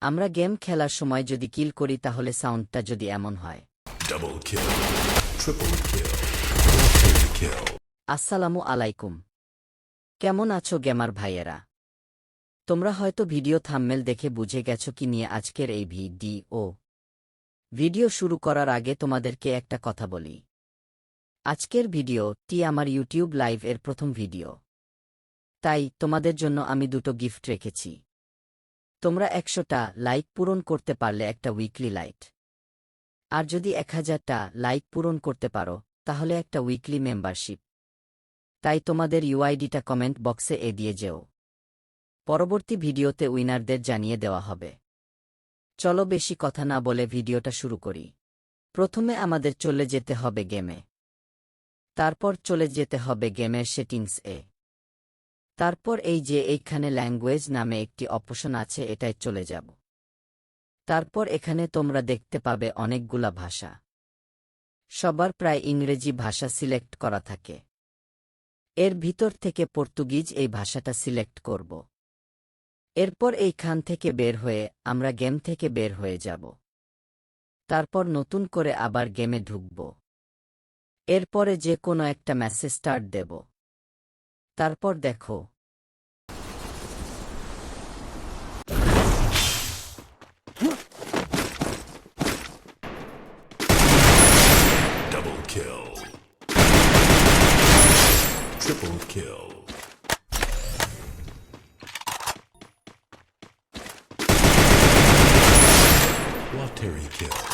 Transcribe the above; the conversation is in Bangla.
আমরা গেম খেলার সময় যদি কিল করি তাহলে সাউন্ডটা যদি এমন হয়। Double kill. Triple kill. Quadruple kill. আসসালামু আলাইকুম। কেমন আছো গেমার ভাইয়েরা? তোমরা হয়তো ভিডিও থাম্বনেল দেখে বুঝে গেছো কি নিয়ে আজকের এই ভিডিও শুরু করার আগে তোমাদেরকে একটা কথা বলি। আজকের ভিডিওটি আমার ইউটিউব লাইভ এর প্রথম ভিডিও। তাই তোমাদের জন্য আমি দুটো গিফট রেখেছি। তোমরা 100টা লাইক পূরণ করতে পারলে একটা উইকলি লাইট, আর যদি 1000টা লাইক পূরণ করতে পারো তাহলে একটা উইকলি মেম্বারশিপ। তাই তোমাদের ইউআইডিটা কমেন্ট বক্সে দিয়ে যেও। পরবর্তী ভিডিওতে উইনারদের জানিয়ে দেওয়া হবে। চলো বেশি কথা না বলে ভিডিওটা শুরু করি। প্রথমে আমাদের চলে যেতে হবে গেমে। তারপর চলে যেতে হবে গেমের সেটিংসে। তারপর এই যে এইখানে ল্যাঙ্গুয়েজ নামে একটি অপশন আছে, এটায় চলে যাব। তারপর এখানে তোমরা দেখতে পাবে অনেকগুলা ভাষা। সবার প্রায় ইংরেজি ভাষা সিলেক্ট করা থাকে। এর ভিতর থেকে পর্তুগিজ এই ভাষাটা সিলেক্ট করব। এরপর এইখান থেকে বের হয়ে আমরা গেম থেকে বের হয়ে যাব। তারপর নতুন করে আবার গেমে ঢুকব। এরপরে যে কোনো একটা মেসেজ স্টার্ট দেব। তারপর দেখো Double kill. Triple kill. Quadruple kill.